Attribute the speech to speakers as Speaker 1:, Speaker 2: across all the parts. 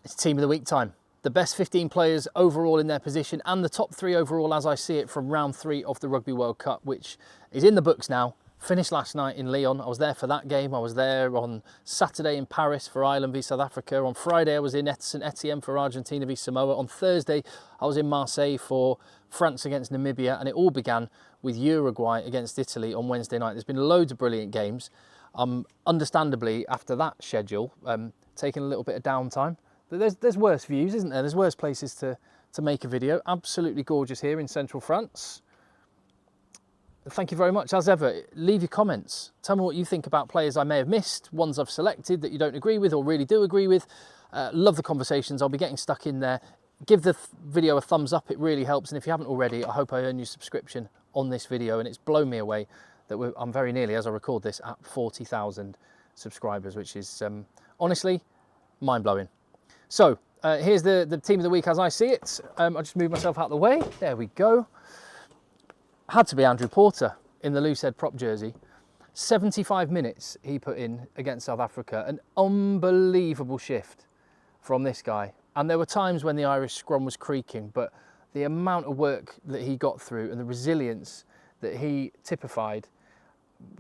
Speaker 1: It's Team of the Week time. The best 15 players overall in their position and the top 3 overall as I see it from round 3 of the Rugby World Cup, which is in the books now. Finished last night in Lyon. I was there for that game. I was there on Saturday in Paris for Ireland v South Africa. On Friday I was in St Etienne for Argentina v Samoa. On Thursday I was in Marseille for France against Namibia, and it all began with Uruguay against Italy on Wednesday night. There's been loads of brilliant games. Understandably, after that schedule, taking a little bit of downtime. There's worse views, isn't there? There's worse places to make a video. Absolutely gorgeous here in central France. Thank you very much. As ever, leave your comments. Tell me what you think about players I may have missed, ones I've selected that you don't agree with or really do agree with. Love the conversations. I'll be getting stuck in there. Give the video a thumbs up. It really helps. And if you haven't already, I hope I earn you subscription on this video. And it's blown me away that I'm very nearly, as I record this, at 40,000 subscribers, which is honestly mind-blowing. So here's the team of the week as I see it. I'll just move myself out of the way. There we go. Had to be Andrew Porter in the loose head prop jersey. 75 minutes he put in against South Africa. An unbelievable shift from this guy. And there were times when the Irish scrum was creaking, but the amount of work that he got through and the resilience that he typified,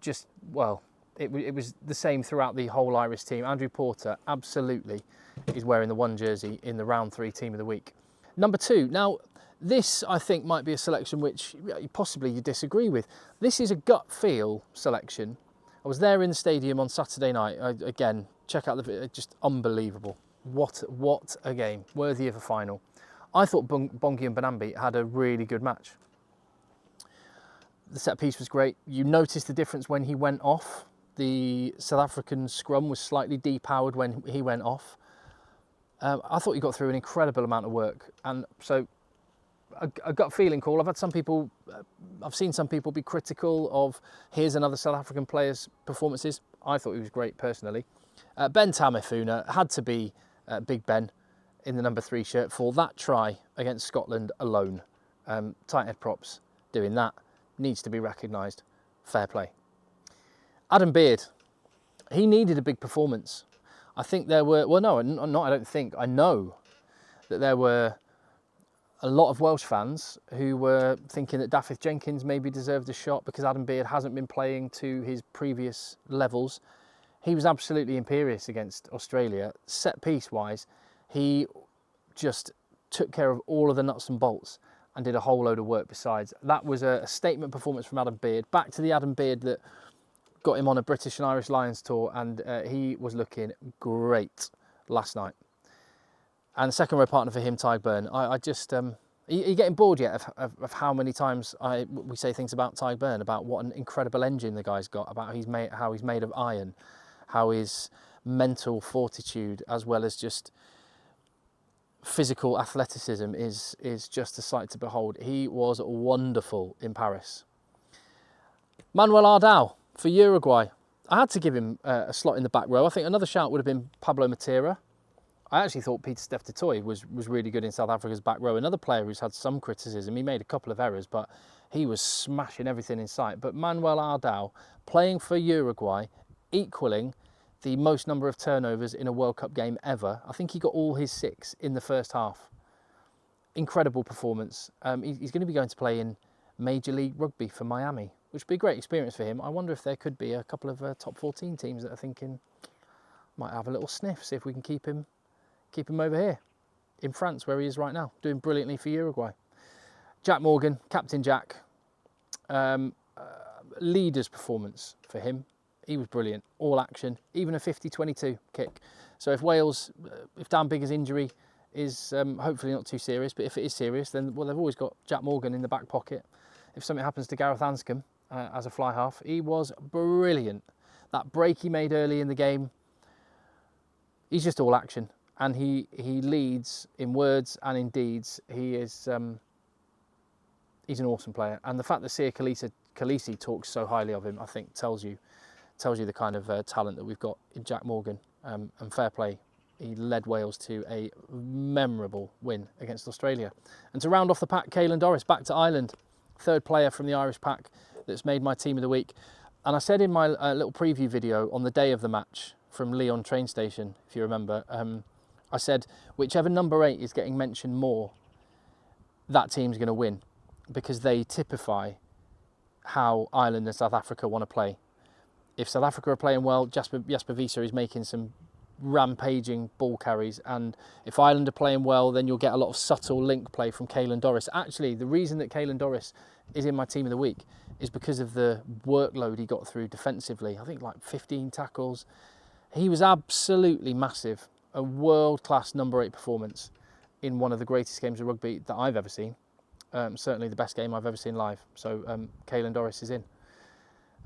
Speaker 1: just, well, it was the same throughout the whole Irish team. Andrew Porter absolutely is wearing the 1 jersey in the round 3 team of the week. Number 2. Now, this I think might be a selection which possibly you disagree with. This is a gut feel selection. I was there in the stadium on Saturday night. Again, check out the video. Just unbelievable. What a game. Worthy of a final. I thought Bongi and Banambi had a really good match. The set piece was great. You noticed the difference when he went off. The South African scrum was slightly depowered when he went off. I thought he got through an incredible amount of work, and so a gut feeling call. I've seen some people be critical of here's another South African player's performances. I thought he was great personally. Ben Tamifuna had to be Big Ben in the number 3 shirt for that try against Scotland alone. Tight head props doing that needs to be recognised. Fair play. Adam Beard, he needed a big performance. I think there were, well, no, not I don't think, I know that there were a lot of Welsh fans who were thinking that Dafydd Jenkins maybe deserved a shot because Adam Beard hasn't been playing to his previous levels. He was absolutely imperious against Australia. Set piece wise, he just took care of all of the nuts and bolts and did a whole load of work besides. That was a statement performance from Adam Beard. Back to the Adam Beard that got him on a British and Irish Lions tour, and he was looking great last night. And second row partner for him, Tadhg Beirne. I just, are you getting bored yet of how many times we say things about Tadhg Beirne, about what an incredible engine the guy's got, about how he's made of iron, how his mental fortitude as well as just physical athleticism is just a sight to behold. He was wonderful in Paris. Manuel Ardao for Uruguay. I had to give him a slot in the back row. I think another shout would have been Pablo Matera. I actually thought Pieter-Steph du Toit was really good in South Africa's back row. Another player who's had some criticism. He made a couple of errors, but he was smashing everything in sight. But Manuel Ardao playing for Uruguay, equaling the most number of turnovers in a World Cup game ever. I think he got all his 6 in the first half. Incredible performance. He's going to be going to play in Major League Rugby for Miami, which would be a great experience for him. I wonder if there could be a couple of top 14 teams that are thinking might have a little sniff, see if we can keep him over here in France where he is right now, doing brilliantly for Uruguay. Jack Morgan, Captain Jack, leader's performance for him. He was brilliant, all action, even a 50-22 kick. So if Wales, if Dan Biggar's injury is hopefully not too serious, but if it is serious, then well, they've always got Jack Morgan in the back pocket. If something happens to Gareth Anscombe as a fly half, he was brilliant. That break he made early in the game, he's just all action. And he leads in words and in deeds. He is he's an awesome player. And the fact that Sia Khaleesi talks so highly of him, I think tells you the kind of talent that we've got in Jack Morgan. And fair play, he led Wales to a memorable win against Australia. And to round off the pack, Caelan Doris back to Ireland, 3rd player from the Irish pack that's made my team of the week. And I said in my little preview video on the day of the match from Lyon train station, if you remember, I said, whichever number 8 is getting mentioned more, that team's going to win, because they typify how Ireland and South Africa want to play. If South Africa are playing well, Jasper Wiese is making some rampaging ball carries, and if Ireland are playing well, then you'll get a lot of subtle link play from Caelan Doris. Actually, the reason that Caelan Doris is in my team of the week is because of the workload he got through defensively. I think like 15 tackles. He was absolutely massive. A world-class number 8 performance in one of the greatest games of rugby that I've ever seen. Certainly the best game I've ever seen live. So Caelan Doris is in.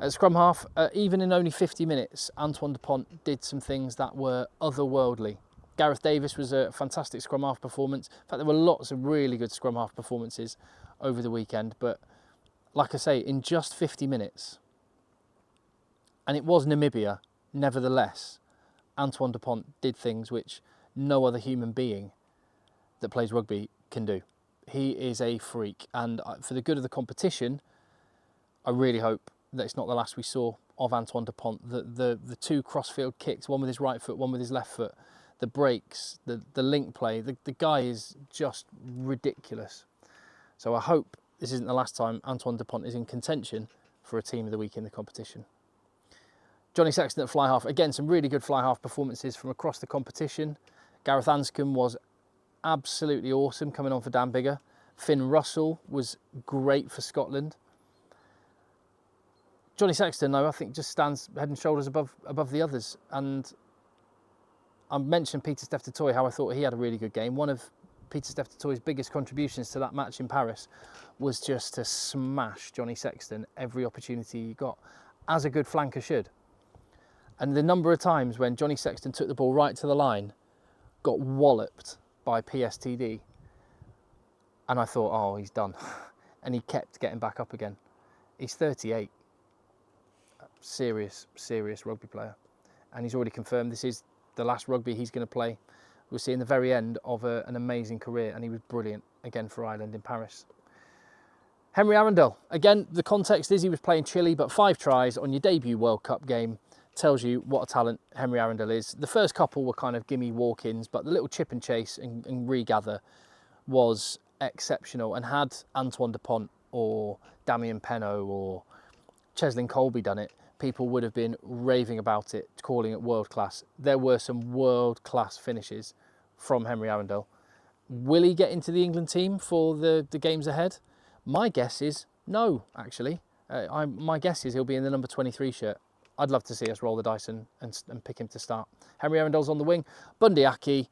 Speaker 1: At scrum half, even in only 50 minutes, Antoine Dupont did some things that were otherworldly. Gareth Davis was a fantastic scrum half performance. In fact, there were lots of really good scrum half performances over the weekend. But like I say, in just 50 minutes, and it was Namibia, nevertheless, Antoine Dupont did things which no other human being that plays rugby can do. He is a freak, and for the good of the competition, I really hope that it's not the last we saw of Antoine Dupont. The 2 crossfield kicks, one with his right foot, one with his left foot, the breaks, the link play, the guy is just ridiculous. So I hope this isn't the last time Antoine Dupont is in contention for a team of the week in the competition. Johnny Sexton at fly half, again some really good fly half performances from across the competition. Gareth Anscombe was absolutely awesome coming on for Dan Biggar. Finn Russell was great for Scotland. Johnny Sexton, though, I think just stands head and shoulders above the others. And I mentioned Peter Steph Toy, how I thought he had a really good game. One of Peter Steph Toy's biggest contributions to that match in Paris was just to smash Johnny Sexton every opportunity he got, as a good flanker should. And the number of times when Johnny Sexton took the ball right to the line, got walloped by PSTD, and I thought, oh, he's done. And he kept getting back up again. He's 38. Serious rugby player. And he's already confirmed this is the last rugby he's going to play. We're seeing the very end of an amazing career, and he was brilliant again for Ireland in Paris. Henry Arundel, again, the context is he was playing Chile, but 5 tries on your debut World Cup game tells you what a talent Henry Arundel is. The first couple were kind of gimme walk-ins, but the little chip and chase and regather was exceptional. And had Antoine Dupont or Damien Penaud or Cheslin Colby done it, people would have been raving about it, calling it world-class. There were some world-class finishes from Henry Arundel. Will he get into the England team for the games ahead? My guess is no, actually. My guess is he'll be in the number 23 shirt. I'd love to see us roll the dice and pick him to start. Henry Arendel's on the wing. Bundy Aki,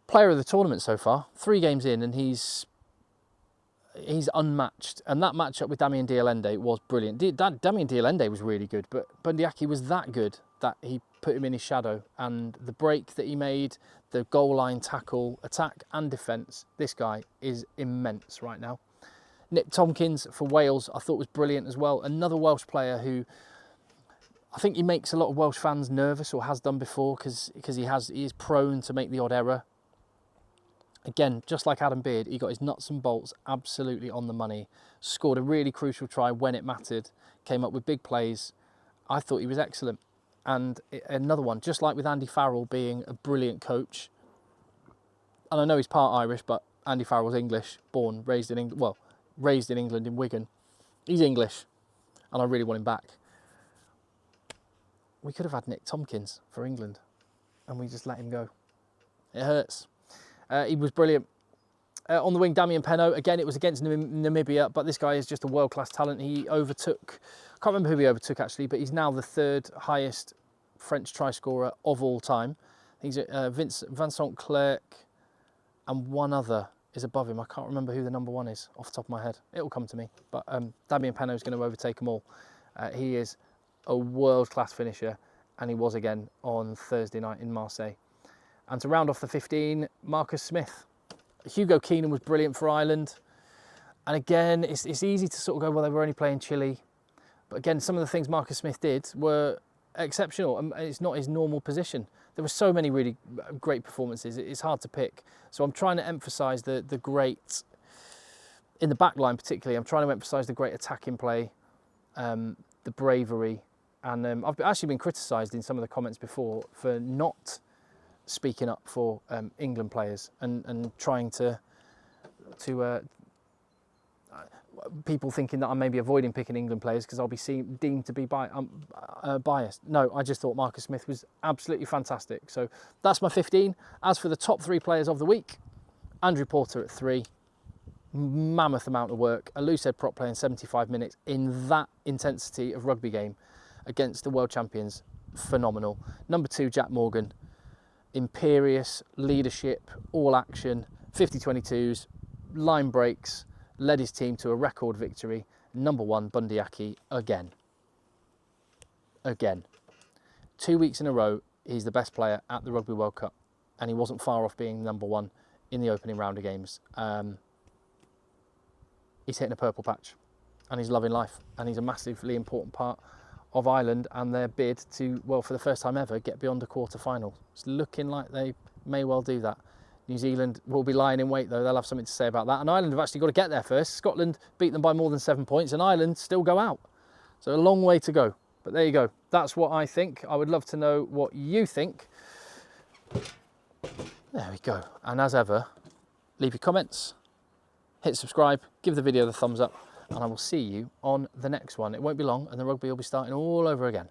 Speaker 1: player of the tournament so far. 3 games in, and he's unmatched. And that matchup with Damien Dialende was brilliant. Damien Dialende was really good, but Bundy Aki was that good that he put him in his shadow. And the break that he made, the goal line tackle, attack and defence, this guy is immense right now. Nick Tompkins for Wales, I thought was brilliant as well. Another Welsh player who I think he makes a lot of Welsh fans nervous, or has done before, because he is prone to make the odd error. Again, just like Adam Beard, he got his nuts and bolts absolutely on the money. Scored a really crucial try when it mattered. Came up with big plays. I thought he was excellent. And another one, just like with Andy Farrell being a brilliant coach. And I know he's part Irish, but Andy Farrell's English, born, raised in England. Well, raised in England in Wigan. He's English, and I really want him back. We could have had Nick Tompkins for England, and we just let him go. It hurts. He was brilliant. On the wing, Damien Penaud. Again, it was against Namibia, but this guy is just a world-class talent. He overtook, I can't remember who he overtook actually, but he's now the 3rd highest French try scorer of all time. He's Vincent Clerc, and one other is above him. I can't remember who the number 1 is off the top of my head. It will come to me. But Damien Penaud is going to overtake them all. He is a world-class finisher, and he was again on Thursday night in Marseille. And to round off the 15, Marcus Smith. Hugo Keenan was brilliant for Ireland. And again, it's easy to sort of go, well, they were only playing Chile. But again, some of the things Marcus Smith did were exceptional, and it's not his normal position. There were so many really great performances, it's hard to pick. So I'm trying to emphasise the great, in the back line particularly, I'm trying to emphasise the great attacking play, the bravery. And I've actually been criticised in some of the comments before for not speaking up for England players and trying to people thinking that I'm maybe avoiding picking England players because I'll be deemed to be biased. No, I just thought Marcus Smith was absolutely fantastic. So that's my 15. As for the top 3 players of the week, Andrew Porter at 3. Mammoth amount of work. A loose head prop playing 75 minutes in that intensity of rugby game against the world champions. Phenomenal. Number 2, Jack Morgan. Imperious, leadership, all action, 50-22s, line breaks, led his team to a record victory. Number 1, Bundyaki again. 2 weeks in a row, he's the best player at the Rugby World Cup, and he wasn't far off being number 1 in the opening round of games. He's hitting a purple patch, and he's loving life, and he's a massively important part of Ireland and their bid to, well, for the first time ever, get beyond a quarter-final. It's looking like they may well do that. New Zealand will be lying in wait, though. They'll have something to say about that. And Ireland have actually got to get there first. Scotland beat them by more than 7 points, and Ireland still go out. So a long way to go. But there you go. That's what I think. I would love to know what you think. There we go. And as ever, leave your comments, hit subscribe, give the video the thumbs up, and I will see you on the next one. It won't be long, and the rugby will be starting all over again.